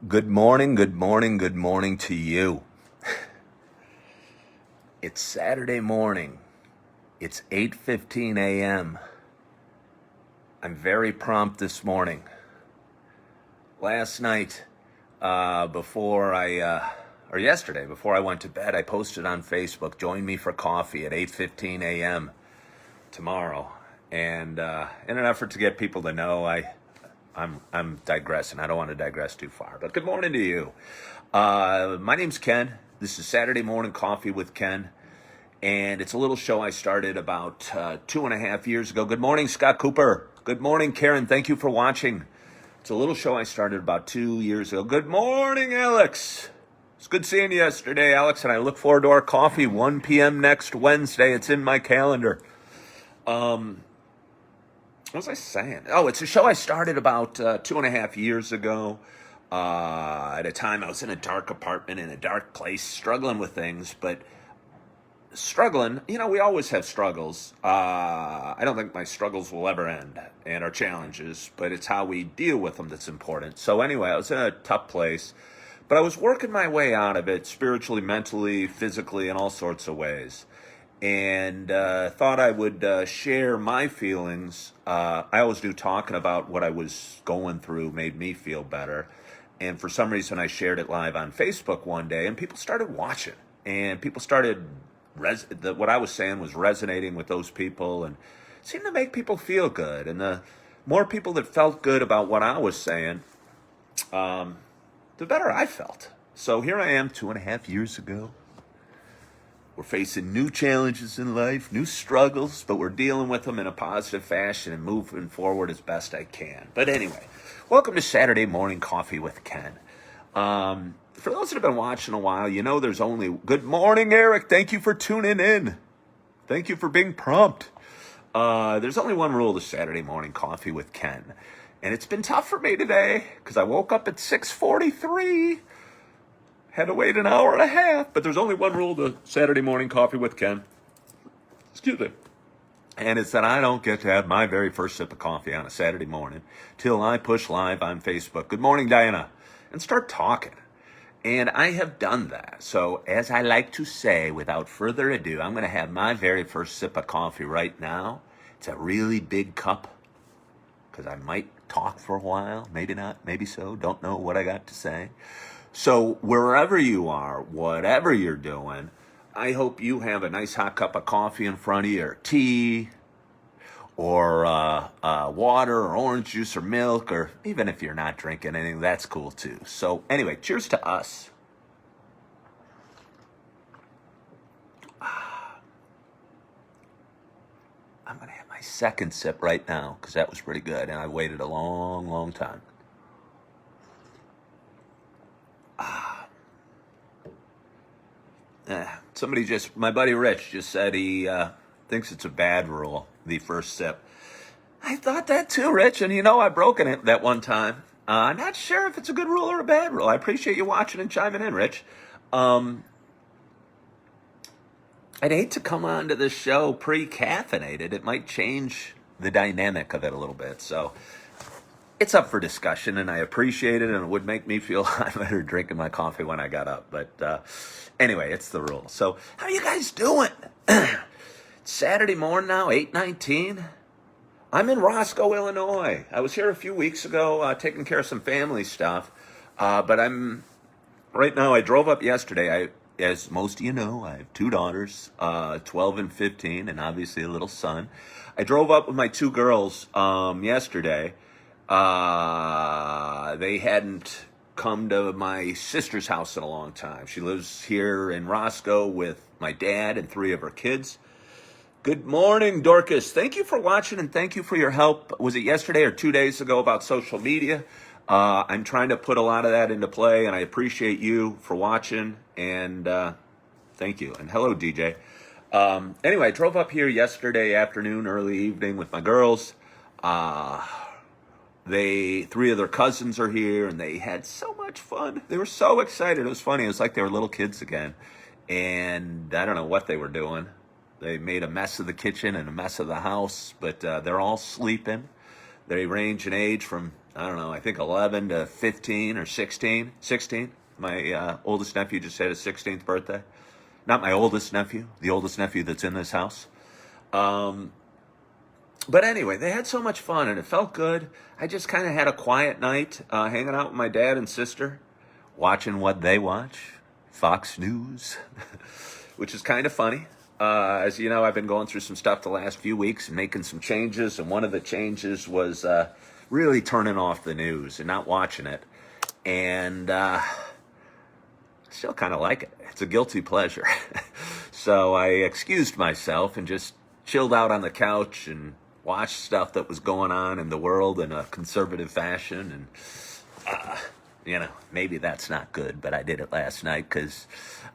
Good morning, good morning, good morning to you. It's Saturday morning. It's 8:15 a.m. I'm very prompt this morning. Last night, yesterday, before I went to bed, I posted on Facebook, join me for coffee at 8:15 a.m. tomorrow. And in an effort to get people to know, I'm digressing. I don't want to digress too far. But good morning to you. My name's Ken. This is Saturday Morning Coffee with Ken. And it's a little show I started about 2.5 years ago. Good morning, Scott Cooper. Good morning, Karen. Thank you for watching. It's a little show I started about 2 years ago. Good morning, Alex. It's good seeing you yesterday, Alex. And I look forward to our coffee, 1 p.m. next Wednesday. It's in my calendar. What was I saying? Oh, it's a show I started about 2.5 years ago. At a time I was in a dark apartment in a dark place, struggling with things, but struggling, we always have struggles. I don't think my struggles will ever end, and our challenges, but it's how we deal with them that's important. So anyway, I was in a tough place, but I was working my way out of it spiritually, mentally, physically, in all sorts of ways. And thought I would share my feelings. I always do, talking about what I was going through made me feel better. And for some reason, I shared it live on Facebook one day, and people started watching. And people started, what I was saying was resonating with those people, and it seemed to make people feel good. And the more people that felt good about what I was saying, the better I felt. So here I am 2.5 years ago. We're facing new challenges in life, new struggles, but we're dealing with them in a positive fashion and moving forward as best I can. But anyway, welcome to Saturday Morning Coffee with Ken. For those that have been watching a while, there's only... Good morning, Eric. Thank you for tuning in. Thank you for being prompt. There's only one rule to Saturday Morning Coffee with Ken. And it's been tough for me today because I woke up at 6:43. Had to wait an hour and a half, but there's only one rule to Saturday Morning Coffee with Ken. Excuse me. And it's that I don't get to have my very first sip of coffee on a Saturday morning till I push live on Facebook. Good morning, Diana. And start talking. And I have done that. So as I like to say, without further ado, I'm going to have my very first sip of coffee right now. It's a really big cup because I might talk for a while. Maybe not, maybe so. Don't know what I got to say. So wherever you are, whatever you're doing, I hope you have a nice hot cup of coffee in front of you, or tea, or water, or orange juice, or milk, or even if you're not drinking anything, that's cool too. So anyway, cheers to us. I'm going to have my second sip right now because that was pretty good, and I waited a long, long time. My buddy Rich just said he thinks it's a bad rule, the first sip. I thought that too, Rich, and I've broken it that one time. I'm not sure if it's a good rule or a bad rule. I appreciate you watching and chiming in, Rich. I'd hate to come onto this show pre-caffeinated. It might change the dynamic of it a little bit, so it's up for discussion, and I appreciate it, and it would make me feel a lot better drinking my coffee when I got up. But anyway, it's the rule. So how you guys doing? It's Saturday morning now, 8:19. I'm in Roscoe, Illinois. I was here a few weeks ago taking care of some family stuff. But right now, I drove up yesterday. As most of you know, I have two daughters, 12 and 15, and obviously a little son. I drove up with my two girls yesterday. They hadn't come to my sister's house in a long time. She lives here in Roscoe with my dad and 3 of her kids. Good morning, Dorcas. Thank you for watching, and thank you for your help. Was it yesterday or 2 days ago about social media? I'm trying to put a lot of that into play, and I appreciate you for watching, and thank you. And hello, DJ. Anyway, I drove up here yesterday afternoon, early evening with my girls. 3 of their cousins are here, and they had so much fun. They were so excited. It was funny. It was like they were little kids again. And I don't know what they were doing. They made a mess of the kitchen and a mess of the house, but they're all sleeping. They range in age from I don't know, I think 11 to 15 or 16. 16. My oldest nephew just had his 16th birthday. Not my oldest nephew, the oldest nephew that's in this house. Um, but anyway, they had so much fun and it felt good. I just kind of had a quiet night hanging out with my dad and sister, watching what they watch, Fox News, which is kind of funny. As you know, I've been going through some stuff the last few weeks and making some changes, and one of the changes was really turning off the news and not watching it. And still kind of like it. It's a guilty pleasure. So I excused myself and just chilled out on the couch and watched stuff that was going on in the world in a conservative fashion. And maybe that's not good, but I did it last night because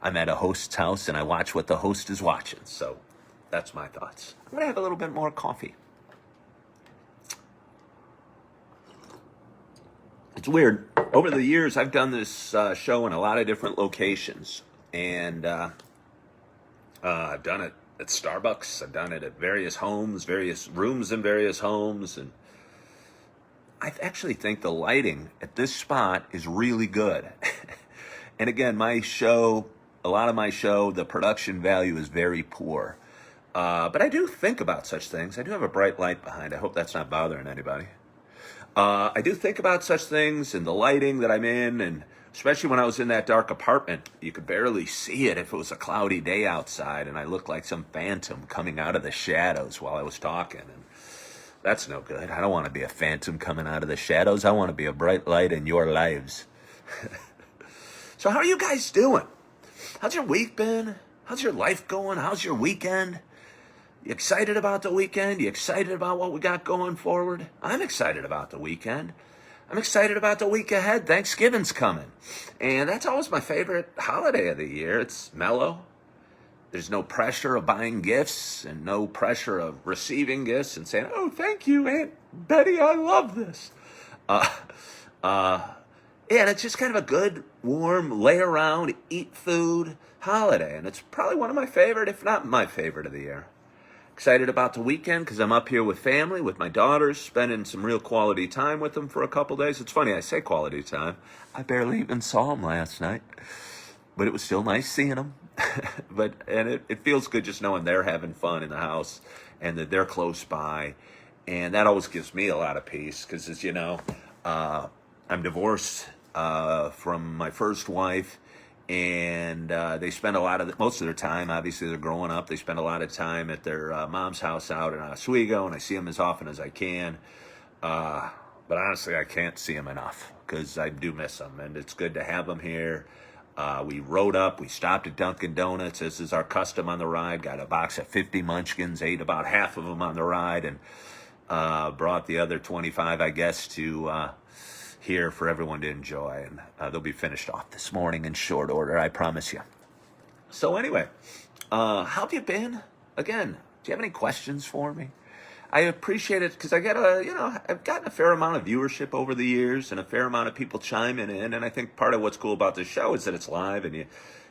I'm at a host's house and I watch what the host is watching. So that's my thoughts. I'm going to have a little bit more coffee. It's weird. Over the years, I've done this show in a lot of different locations. And I've done it at Starbucks. I've done it at various homes, various rooms in various homes. And I actually think the lighting at this spot is really good. And again, a lot of my show, the production value is very poor. But I do think about such things. I do have a bright light behind. I hope that's not bothering anybody. I do think about such things and the lighting that I'm in, and especially when I was in that dark apartment, you could barely see it if it was a cloudy day outside, and I looked like some phantom coming out of the shadows while I was talking. And that's no good. I don't want to be a phantom coming out of the shadows. I want to be a bright light in your lives. So how are you guys doing? How's your week been? How's your life going? How's your weekend? You excited about the weekend? You excited about what we got going forward? I'm excited about the weekend. I'm excited about the week ahead. Thanksgiving's coming. And that's always my favorite holiday of the year. It's mellow. There's no pressure of buying gifts and no pressure of receiving gifts and saying, oh, thank you, Aunt Betty, I love this. And it's just kind of a good, warm, lay around, eat food holiday. And it's probably one of my favorite, if not my favorite of the year. Excited about the weekend because I'm up here with family, with my daughters, spending some real quality time with them for a couple days. It's funny, I say quality time. I barely even saw them last night, but it was still nice seeing them. It feels good just knowing they're having fun in the house and that they're close by. And that always gives me a lot of peace because, as you know, I'm divorced from my first wife. And they spend most of their time, obviously they're growing up, they spend a lot of time at their mom's house out in Oswego, and I see them as often as I can. But honestly, I can't see them enough because I do miss them, and it's good to have them here. We rode up, we stopped at Dunkin' Donuts. This is our custom on the ride. Got a box of 50 munchkins, ate about half of them on the ride, and brought the other 25, I guess, to here for everyone to enjoy, and they'll be finished off this morning in short order, I promise you. So anyway, how have you been? Again, do you have any questions for me? I appreciate it because I've gotten a fair amount of viewership over the years and a fair amount of people chiming in, and I think part of what's cool about this show is that it's live, and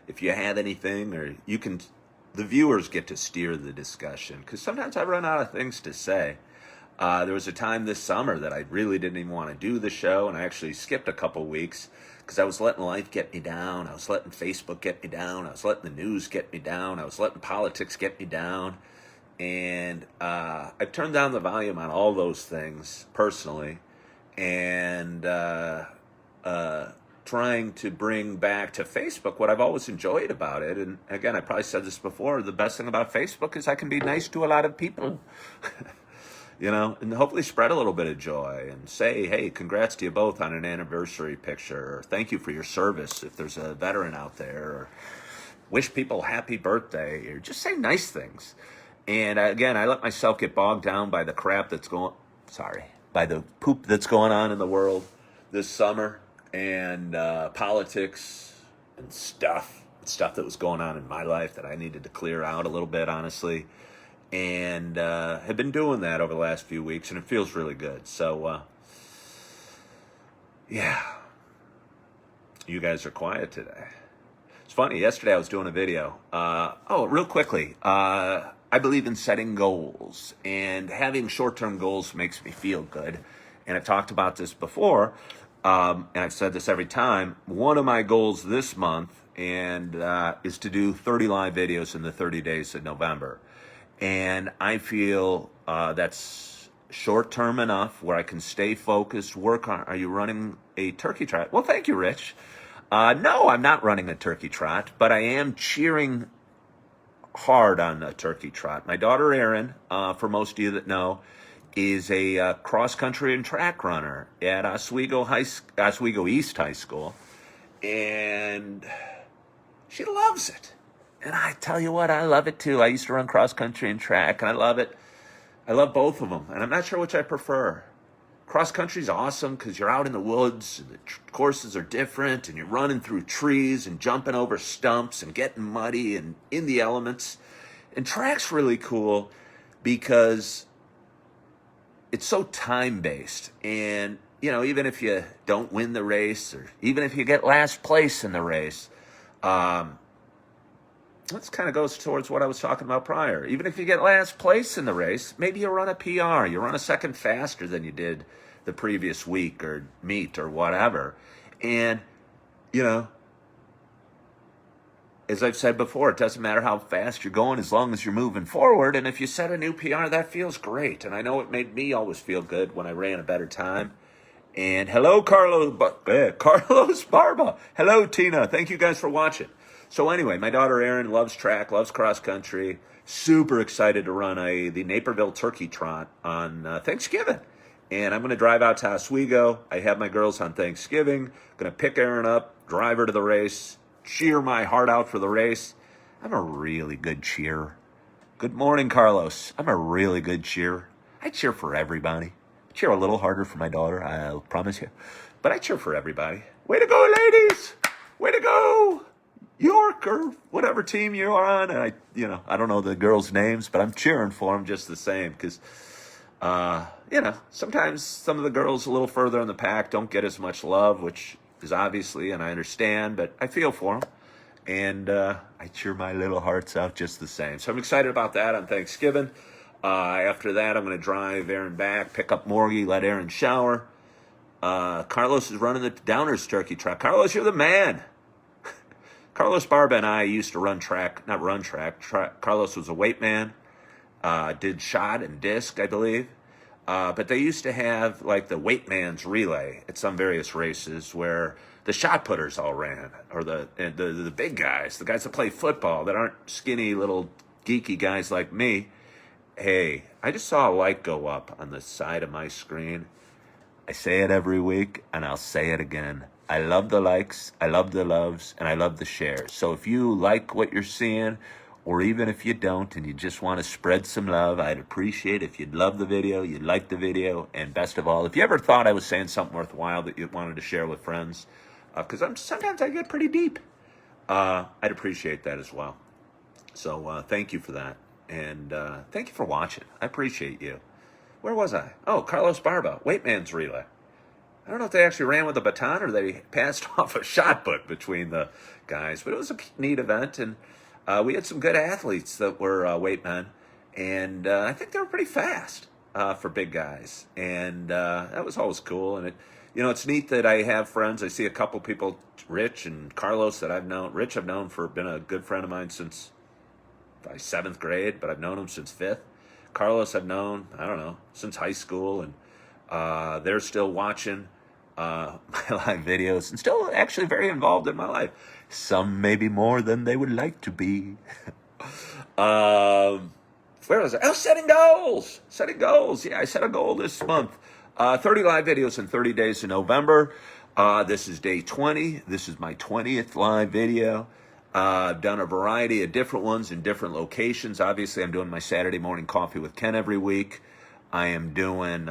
if you have anything, or the viewers get to steer the discussion, because sometimes I run out of things to say. There was a time this summer that I really didn't even want to do the show, and I actually skipped a couple weeks because I was letting life get me down. I was letting Facebook get me down. I was letting the news get me down. I was letting politics get me down. And I've turned down the volume on all those things personally, and trying to bring back to Facebook what I've always enjoyed about it. And again, I probably said this before, the best thing about Facebook is I can be nice to a lot of people. And hopefully spread a little bit of joy and say, hey, congrats to you both on an anniversary picture, or thank you for your service if there's a veteran out there, or wish people happy birthday, or just say nice things. And again, I let myself get bogged down by the by the poop that's going on in the world this summer, and politics and stuff that was going on in my life that I needed to clear out a little bit, honestly. And have been doing that over the last few weeks, and it feels really good. So, yeah, you guys are quiet today. It's funny, yesterday I was doing a video. Real quickly, I believe in setting goals, and having short-term goals makes me feel good. and I've talked about this before, and I've said this every time. One of my goals this month is to do 30 live videos in the 30 days of November. And I feel that's short-term enough where I can stay focused, work on. Are you running a turkey trot? Well, thank you, Rich. No, I'm not running a turkey trot, but I am cheering hard on a turkey trot. My daughter, Erin, for most of you that know, is a cross-country and track runner at Oswego East High School, and she loves it. And I tell you what, I love it too. I used to run cross-country and track, and I love it. I love both of them, and I'm not sure which I prefer. Cross-country's awesome because you're out in the woods, and the courses are different, and you're running through trees and jumping over stumps and getting muddy and in the elements. And track's really cool because it's so time-based. And, you know, even if you don't win the race, or even if you get last place in the race, this kind of goes towards what I was talking about prior. Even if you get last place in the race, maybe you run a PR, you run a second faster than you did the previous week or meet or whatever. And, you know, as I've said before, it doesn't matter how fast you're going as long as you're moving forward. And if you set a new PR, that feels great. And I know it made me always feel good when I ran a better time. And hello, Carlos Barba. Hello, Tina. Thank you guys for watching. So anyway, my daughter Erin loves track, loves cross country. Super excited to run the Naperville Turkey Trot on Thanksgiving. And I'm going to drive out to Oswego. I have my girls on Thanksgiving. Going to pick Erin up, drive her to the race, cheer my heart out for the race. I'm a really good cheerer. Good morning, Carlos. I'm a really good cheerer. I cheer for everybody. I cheer a little harder for my daughter, I'll promise you. But I cheer for everybody. Way to go, ladies! Way to go! York or whatever team you're on. And I don't know the girls' names, but I'm cheering for them just the same because, sometimes some of the girls a little further in the pack don't get as much love, which is obviously, and I understand, but I feel for them. And I cheer my little hearts out just the same. So I'm excited about that on Thanksgiving. After that, I'm going to drive Erin back, pick up Morgie, let Erin shower. Carlos is running the Downers Turkey Trot. Carlos, you're the man. Carlos Barba and I used to Carlos was a weight man, did shot and disc, I believe. But they used to have like the weight man's relay at some various races where the shot putters all ran, or the big guys, the guys that play football that aren't skinny little geeky guys like me. Hey, I just saw a light go up on the side of my screen. I say it every week, and I'll say it again. I love the likes, I love the loves, and I love the shares. So if you like what you're seeing, or even if you don't and you just want to spread some love, I'd appreciate if you'd love the video, you'd like the video, and best of all, if you ever thought I was saying something worthwhile that you wanted to share with friends, because sometimes I get pretty deep, I'd appreciate that as well. So thank you for that, and thank you for watching. I appreciate you. Where was I? Oh, Carlos Barba, Weight Man's Relay. I don't know if they actually ran with a baton or they passed off a shot put between the guys, but it was a neat event, and we had some good athletes that were weight men, and I think they were pretty fast for big guys, and that was always cool. And it's neat that I have friends. I see a couple people, Rich and Carlos, that I've known. Rich I've known been a good friend of mine since probably 7th grade, but I've known him since 5th. Carlos I've known, I don't know, since high school, and they're still watching my live videos and still actually very involved in my life. Some maybe more than they would like to be. Where was I? Oh, setting goals. Setting goals. Yeah, I set a goal this month. 30 live videos in 30 days in November. This is day 20. This is my 20th live video. I've done a variety of different ones in different locations. Obviously, I'm doing my Saturday morning coffee with Ken every week. I am doing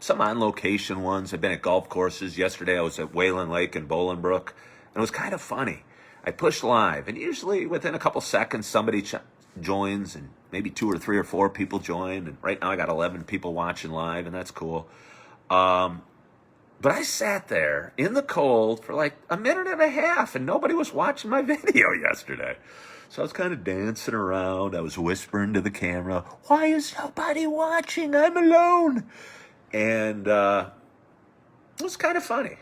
some on-location ones. I've been at golf courses. Yesterday, I was at Wayland Lake in Bolingbrook, and it was kind of funny. I pushed live, and usually within a couple seconds, somebody joins, and maybe 2 or 3 or 4 people join. And right now, I got 11 people watching live, and that's cool. But I sat there in the cold for like a minute and a half, and nobody was watching my video yesterday. So I was kind of dancing around. I was whispering to the camera, "Why is nobody watching? I'm alone." And it was kind of funny.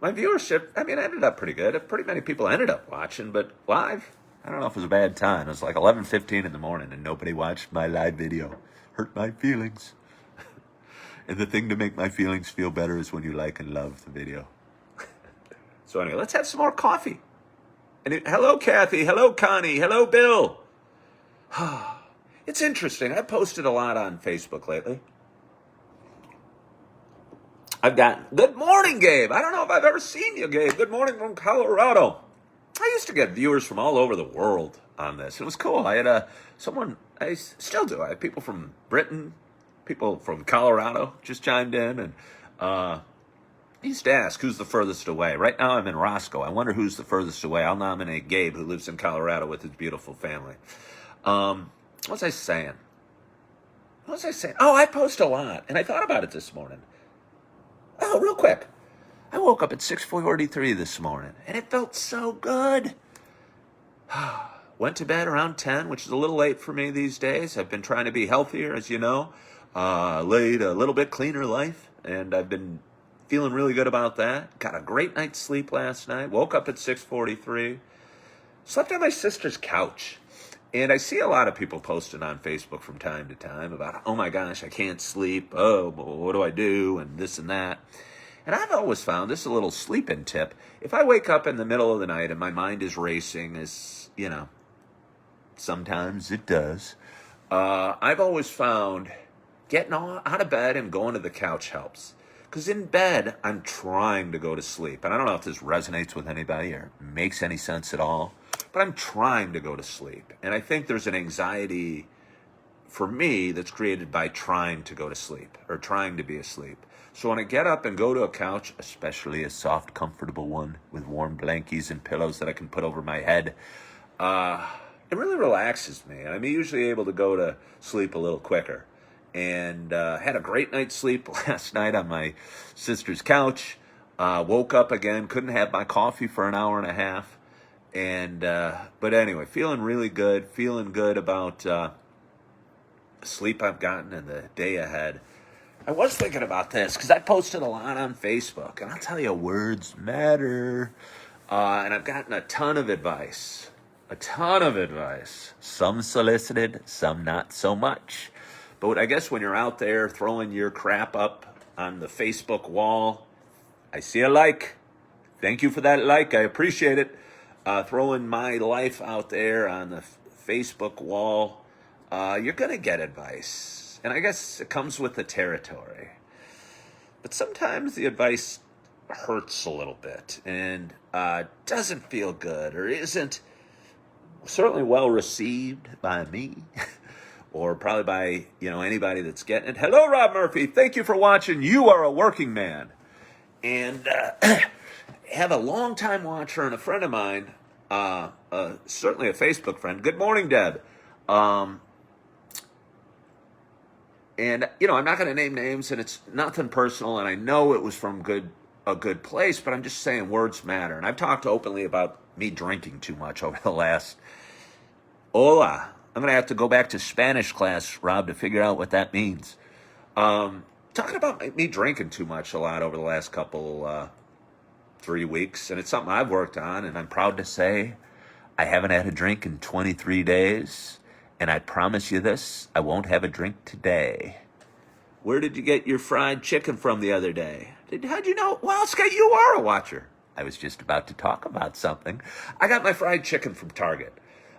My viewership, I mean, ended up pretty good. Pretty many people ended up watching, but live, I don't know if it was a bad time. It was like 11:15 in the morning, and nobody watched my live video. Hurt my feelings. And the thing to make my feelings feel better is when you like and love the video. So anyway, let's have some more coffee. And hello, Kathy. Hello, Connie. Hello, Bill. It's interesting. I posted a lot on Facebook lately. I've got, good morning, Gabe. I don't know if I've ever seen you, Gabe. Good morning from Colorado. I used to get viewers from all over the world on this. It was cool. I had someone, I still do. I have people from Britain, people from Colorado just chimed in, and I used to ask, who's the furthest away? Right now I'm in Roscoe. I wonder who's the furthest away. I'll nominate Gabe, who lives in Colorado with his beautiful family. What was I saying? Oh, I post a lot, and I thought about it this morning. Oh, real quick. I woke up at 6:43 this morning, and it felt so good. Went to bed around 10, which is a little late for me these days. I've been trying to be healthier, as you know. Laid a little bit cleaner life, and I've been feeling really good about that. Got a great night's sleep last night. Woke up at 6:43. Slept on my sister's couch. And I see a lot of people posting on Facebook from time to time about, oh my gosh, I can't sleep. Oh, what do I do? And this and that. And I've always found, this is a little sleeping tip, if I wake up in the middle of the night and my mind is racing, as, you know, sometimes it does, I've always found getting out of bed and going to the couch helps. Because in bed, I'm trying to go to sleep. And I don't know if this resonates with anybody or makes any sense at all, but I'm trying to go to sleep. And I think there's an anxiety for me that's created by trying to go to sleep or trying to be asleep. So when I get up and go to a couch, especially a soft, comfortable one with warm blankies and pillows that I can put over my head, it really relaxes me. I'm usually able to go to sleep a little quicker. And had a great night's sleep last night on my sister's couch. Woke up again, couldn't have my coffee for an hour and a half. And but anyway, feeling really good, feeling good about sleep I've gotten and the day ahead. I was thinking about this because I posted a lot on Facebook, and I'll tell you, words matter. And I've gotten a ton of advice. Some solicited, some not so much. But I guess when you're out there throwing your crap up on the Facebook wall, I see a like. Thank you for that like. I appreciate it. Throwing my life out there on the Facebook wall, you're going to get advice. And I guess it comes with the territory. But sometimes the advice hurts a little bit and doesn't feel good or isn't certainly well received by me. Or probably by, anybody that's getting it. Hello, Rob Murphy. Thank you for watching. You are a working man. And have a long-time watcher and a friend of mine, certainly a Facebook friend. Good morning, Deb. And, I'm not going to name names, and it's nothing personal, and I know it was from a good place, but I'm just saying words matter. And I've talked openly about me drinking too much over the last... Hola. I'm going to have to go back to Spanish class, Rob, to figure out what that means. Talking about me drinking too much a lot over the last couple, 3 weeks. And it's something I've worked on, and I'm proud to say I haven't had a drink in 23 days. And I promise you this, I won't have a drink today. Where did you get your fried chicken from the other day? How'd you know? Well, Scott, you are a watcher. I was just about to talk about something. I got my fried chicken from Target.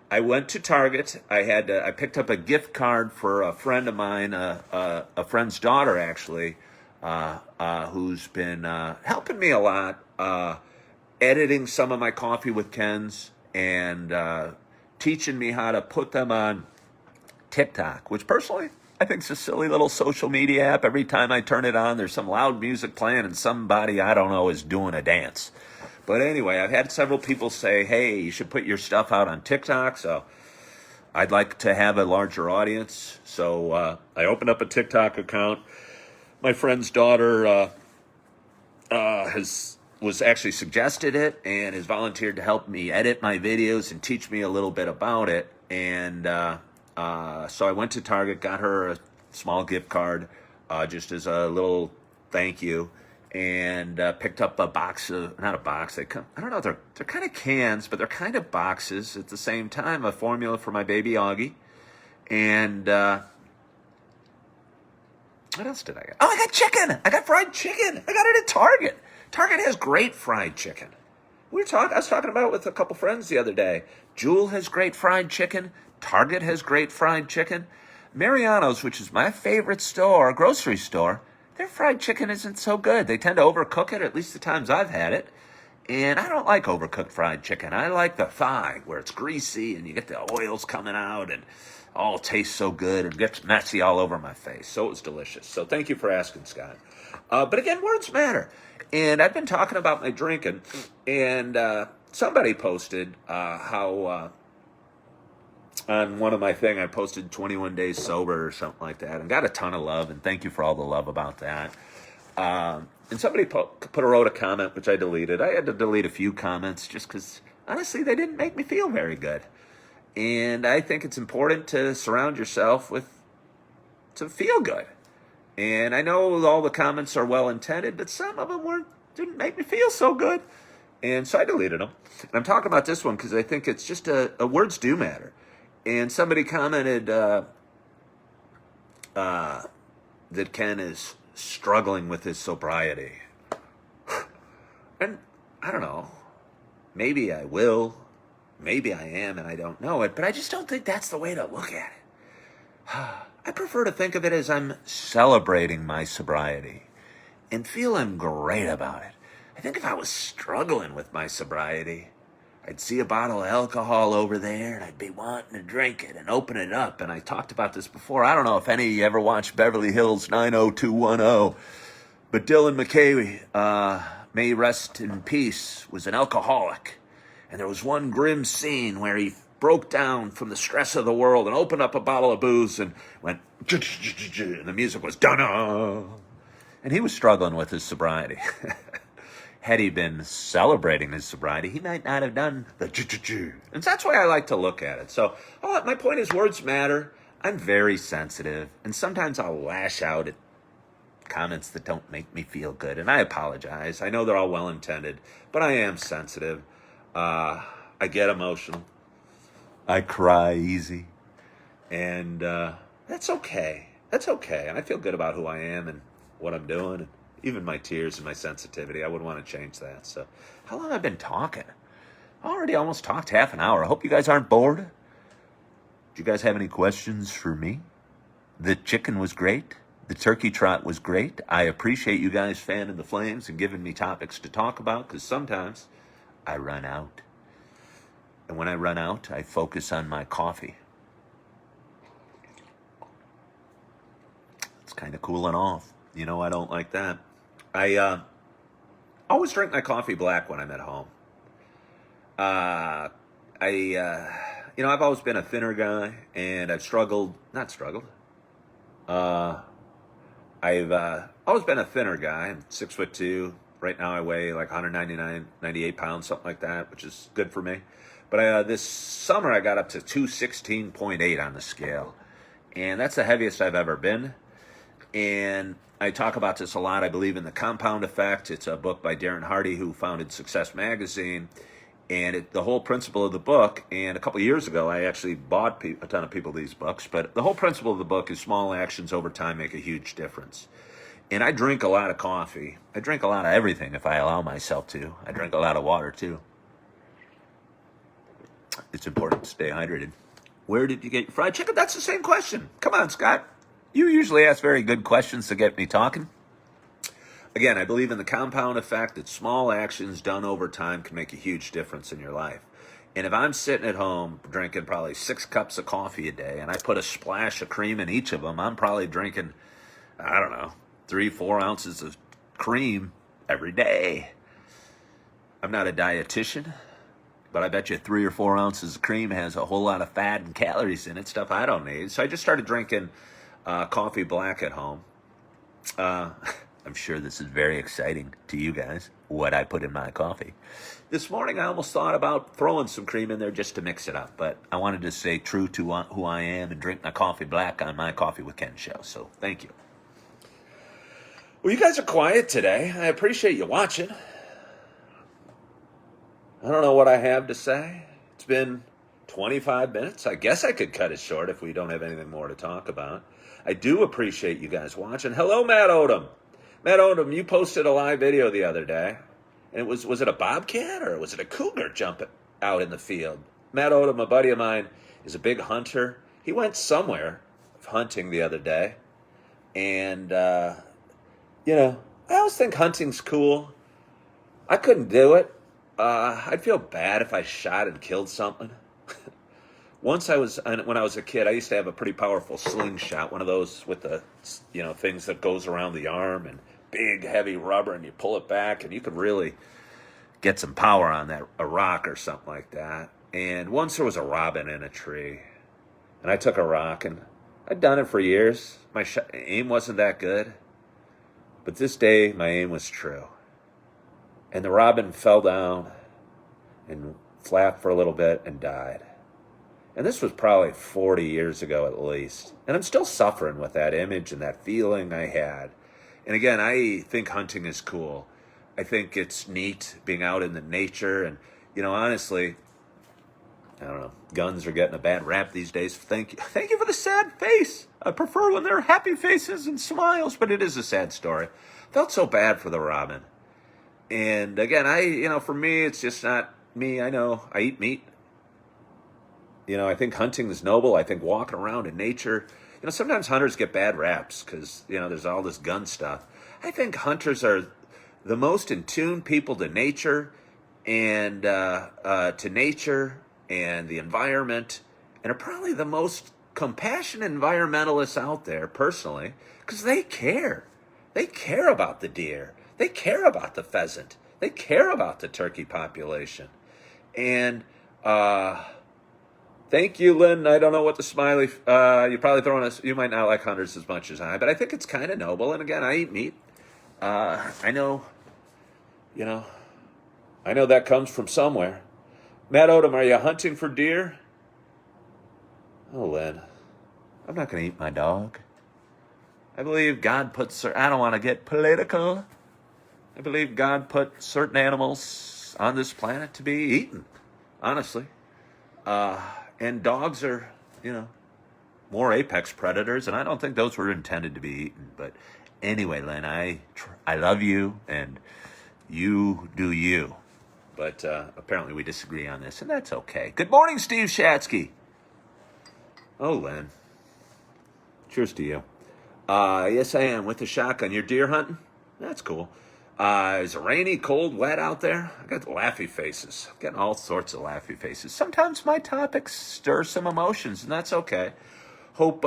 I went to Target. I picked up a gift card for a friend of mine, a friend's daughter actually, who's been helping me a lot, editing some of my Coffee with Kens and teaching me how to put them on TikTok, which personally I think is a silly little social media app. Every time I turn it on, there's some loud music playing and somebody I don't know is doing a dance. But anyway, I've had several people say, hey, you should put your stuff out on TikTok. So I'd like to have a larger audience. So I opened up a TikTok account. My friend's daughter was actually suggested it and has volunteered to help me edit my videos and teach me a little bit about it. And so I went to Target, got her a small gift card. just as a little thank you, and picked up a box of, not a box, they come, I don't know, they're kind of cans, but they're kind of boxes at the same time, a formula for my baby Augie. And what else did I get? Oh, I got chicken. I got fried chicken. I got it at Target. Target has great fried chicken. I was talking about it with a couple friends the other day. Jewel has great fried chicken. Target has great fried chicken. Mariano's, which is my favorite store, grocery store, their fried chicken isn't so good. They tend to overcook it, at least the times I've had it. And I don't like overcooked fried chicken. I like the thigh, where it's greasy and you get the oils coming out and all tastes so good and gets messy all over my face. So it was delicious. So thank you for asking, Scott. But again, words matter. And I've been talking about my drinking, and somebody posted how on one of my thing, I posted 21 days sober or something like that, and got a ton of love, and thank you for all the love about that. And somebody wrote a comment, which I deleted. I had to delete a few comments just because, honestly, they didn't make me feel very good. And I think it's important to surround yourself to feel good. And I know all the comments are well-intended, but some of them didn't make me feel so good. And so I deleted them. And I'm talking about this one because I think it's just words do matter. And somebody commented that Ken is struggling with his sobriety. And I don't know. Maybe I will. Maybe I am and I don't know it. But I just don't think that's the way to look at it. I prefer to think of it as I'm celebrating my sobriety and feeling great about it. I think if I was struggling with my sobriety, I'd see a bottle of alcohol over there and I'd be wanting to drink it and open it up. And I talked about this before. I don't know if any of you ever watched Beverly Hills 90210, but Dylan McKay, may he rest in peace, was an alcoholic. And there was one grim scene where he broke down from the stress of the world and opened up a bottle of booze and went, and the music was dun-na. And he was struggling with his sobriety. Had he been celebrating his sobriety, he might not have done the and that's why I like to look at it. So my point is, words matter. I'm very sensitive, and sometimes I'll lash out at comments that don't make me feel good, and I apologize. I know they're all well-intended, but I am sensitive. I get emotional. I cry easy, and that's okay. That's okay, and I feel good about who I am and what I'm doing, and even my tears and my sensitivity. I wouldn't want to change that. So, how long have I been talking? I already almost talked half an hour. I hope you guys aren't bored. Do you guys have any questions for me? The chicken was great. The turkey trot was great. I appreciate you guys fanning the flames and giving me topics to talk about, because sometimes I run out. And when I run out, I focus on my coffee. It's kind of cooling off. You know, I don't like that. I always drink my coffee black when I'm at home. I've always been a thinner guy, and I've I've always been a thinner guy. I'm 6'2". Right now I weigh like 98 pounds, something like that, which is good for me. But this summer I got up to 216.8 on the scale. And that's the heaviest I've ever been. And I talk about this a lot. I believe in the compound effect. It's a book by Darren Hardy, who founded Success Magazine. And the whole principle of the book, and a couple of years ago, I actually bought a ton of people these books, but the whole principle of the book is small actions over time make a huge difference. And I drink a lot of coffee. I drink a lot of everything if I allow myself to. I drink a lot of water, too. It's important to stay hydrated. Where did you get your fried chicken? That's the same question. Come on, Scott. You usually ask very good questions to get me talking. Again, I believe in the compound effect, that small actions done over time can make a huge difference in your life. And if I'm sitting at home drinking probably 6 cups of coffee a day, and I put a splash of cream in each of them, I'm probably drinking, 3-4 ounces of cream every day. I'm not a dietitian, but I bet you 3 or 4 ounces of cream has a whole lot of fat and calories in it, stuff I don't need. So I just started drinking coffee black at home. I'm sure this is very exciting to you guys, what I put in my coffee. This morning I almost thought about throwing some cream in there just to mix it up, but I wanted to stay true to who I am and drink my coffee black on my Coffee with Ken show, so thank you. Well, you guys are quiet today. I appreciate you watching. I don't know what I have to say. It's been 25 minutes. I guess I could cut it short if we don't have anything more to talk about. I do appreciate you guys watching. Hello, Matt Odom. Matt Odom, you posted a live video the other day. And was it a bobcat or was it a cougar jumping out in the field? Matt Odom, a buddy of mine, is a big hunter. He went somewhere hunting the other day. And, I always think hunting's cool. I couldn't do it. I'd feel bad if I shot and killed something. When I was a kid, I used to have a pretty powerful slingshot, one of those with the, things that goes around the arm and big, heavy rubber, and you pull it back, and you could really get some power on a rock or something like that. And once there was a robin in a tree, and I took a rock, and I'd done it for years. My aim wasn't that good, but this day my aim was true. And the robin fell down and flapped for a little bit and died. And this was probably 40 years ago at least. And I'm still suffering with that image and that feeling I had. And again, I think hunting is cool. I think it's neat being out in the nature. And, honestly, I don't know, guns are getting a bad rap these days. Thank you for the sad face. I prefer when they're happy faces and smiles, but it is a sad story. Felt so bad for the robin. And again, for me, it's just not me. I know I eat meat. I think hunting is noble. I think walking around in nature, sometimes hunters get bad raps because, there's all this gun stuff. I think hunters are the most in tune people to nature and the environment, and are probably the most compassionate environmentalists out there personally because they care. They care about the deer. They care about the pheasant. They care about the turkey population. And thank you, Lynn. I don't know what the smiley, you're probably throwing us, you might not like hunters as much as I, but I think it's kind of noble. And again, I eat meat. I know that comes from somewhere. Matt Odom, are you hunting for deer? Oh, Lynn, I'm not going to eat my dog. I believe God puts, I don't want to get political. I believe God put certain animals on this planet to be eaten, honestly. And dogs are, more apex predators, and I don't think those were intended to be eaten. But anyway, Lynn, I love you, and you do you. But apparently we disagree on this, and that's okay. Good morning, Steve Shatsky. Oh, Lynn. Cheers to you. Yes, I am, with the shotgun. You're deer hunting? That's cool. Is it rainy, cold, wet out there? I got laughy faces. I'm getting all sorts of laughy faces. Sometimes my topics stir some emotions, and that's okay. Hope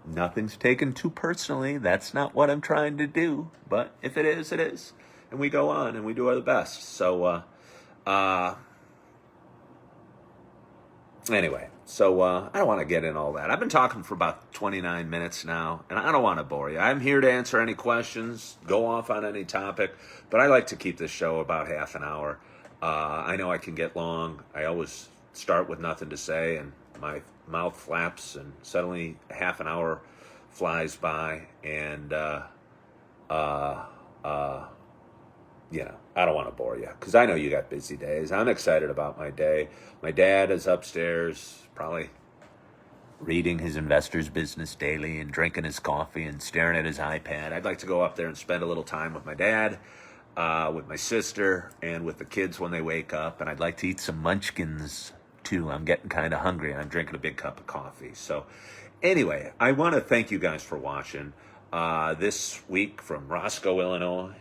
nothing's taken too personally. That's not what I'm trying to do. But if it is, it is. And we go on, and we do our best. So, anyway, I don't want to get in all that. I've been talking for about 29 minutes now, and I don't want to bore you. I'm here to answer any questions, go off on any topic, but I like to keep this show about half an hour. I know I can get long. I always start with nothing to say, and my mouth flaps, and suddenly half an hour flies by, and I don't want to bore you because I know you got busy days. I'm excited about my day. My dad is upstairs, probably reading his Investor's Business Daily and drinking his coffee and staring at his iPad. I'd like to go up there and spend a little time with my dad, with my sister, and with the kids when they wake up. And I'd like to eat some munchkins too. I'm getting kind of hungry, and I'm drinking a big cup of coffee. So anyway, I want to thank you guys for watching this week from Roscoe, Illinois.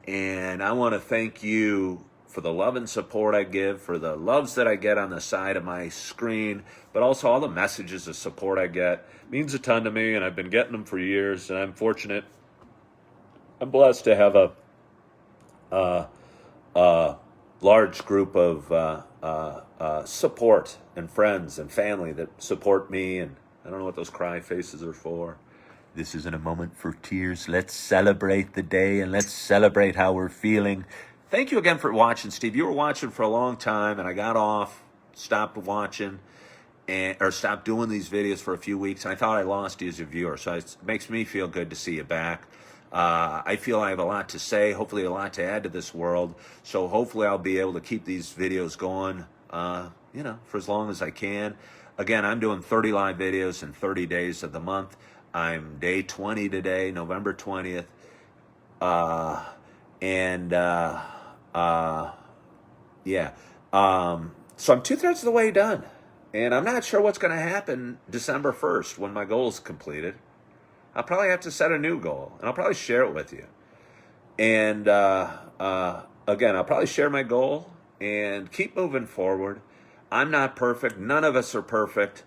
And I want to thank you for the love and support I give, for the loves that I get on the side of my screen, but also all the messages of support I get. It means a ton to me, and I've been getting them for years, and I'm fortunate. I'm blessed to have a large group of support and friends and family that support me, and I don't know what those cry faces are for. This isn't a moment for tears. Let's celebrate the day, and let's celebrate how we're feeling. Thank you again for watching, Steve. You were watching for a long time, and I got off, stopped watching, or stopped doing these videos for a few weeks, and I thought I lost you as a viewer. So it makes me feel good to see you back. I feel I have a lot to say, hopefully a lot to add to this world. So hopefully I'll be able to keep these videos going, for as long as I can. Again, I'm doing 30 live videos in 30 days of the month. I'm day 20 today, November 20th. So I'm 2/3 of the way done. And I'm not sure what's going to happen December 1st when my goal is completed. I'll probably have to set a new goal, and I'll probably share it with you. And again, I'll probably share my goal and keep moving forward. I'm not perfect. None of us are perfect.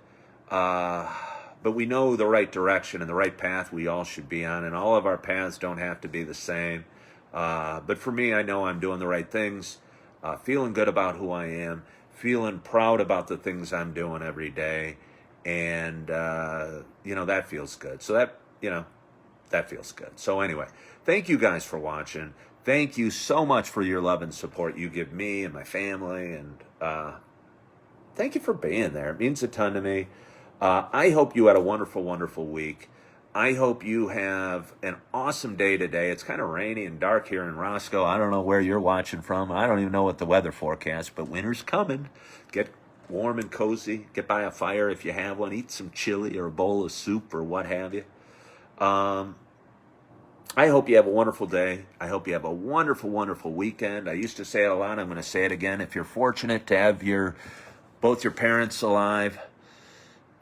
But we know the right direction and the right path we all should be on, and all of our paths don't have to be the same. But for me, I know I'm doing the right things, feeling good about who I am, feeling proud about the things I'm doing every day, and, that feels good. So that feels good. So anyway, thank you guys for watching. Thank you so much for your love and support you give me and my family, and thank you for being there. It means a ton to me. I hope you had a wonderful, wonderful week. I hope you have an awesome day today. It's kind of rainy and dark here in Roscoe. I don't know where you're watching from. I don't even know what the weather forecast, but winter's coming. Get warm and cozy. Get by a fire if you have one. Eat some chili or a bowl of soup or what have you. I hope you have a wonderful day. I hope you have a wonderful, wonderful weekend. I used to say it a lot. I'm going to say it again. If you're fortunate to have both your parents alive,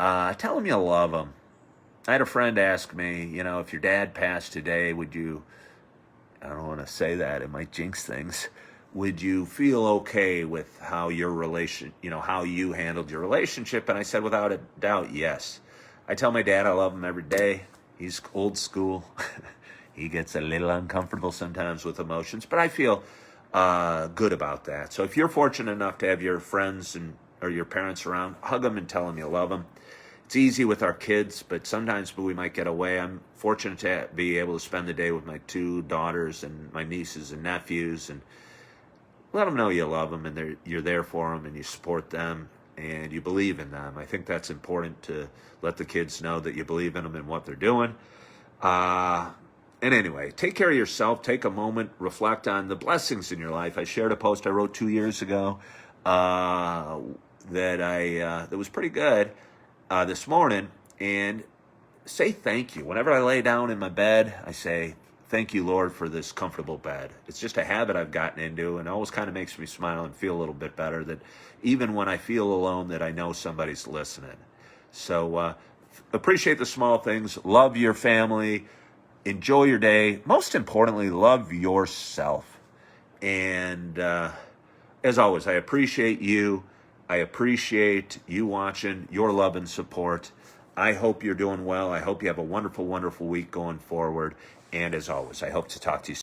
tell them you love them. I had a friend ask me, if your dad passed today, would you, I don't want to say that, it might jinx things, would you feel okay with how how you handled your relationship? And I said, without a doubt, yes. I tell my dad I love him every day. He's old school. He gets a little uncomfortable sometimes with emotions, but I feel good about that. So if you're fortunate enough to have your friends or your parents around, hug them and tell them you love them. It's easy with our kids, but sometimes we might get away. I'm fortunate to be able to spend the day with my 2 daughters and my nieces and nephews, and let them know you love them and you're there for them and you support them and you believe in them. I think that's important, to let the kids know that you believe in them and what they're doing. And anyway, take care of yourself. Take a moment, reflect on the blessings in your life. I shared a post I wrote 2 years ago that was pretty good this morning, and say thank you. Whenever I lay down in my bed, I say, thank you, Lord, for this comfortable bed. It's just a habit I've gotten into, and it always kind of makes me smile and feel a little bit better, that even when I feel alone, that I know somebody's listening. So appreciate the small things. Love your family. Enjoy your day. Most importantly, love yourself. And as always, I appreciate you. I appreciate you watching, your love and support. I hope you're doing well. I hope you have a wonderful, wonderful week going forward. And as always, I hope to talk to you soon.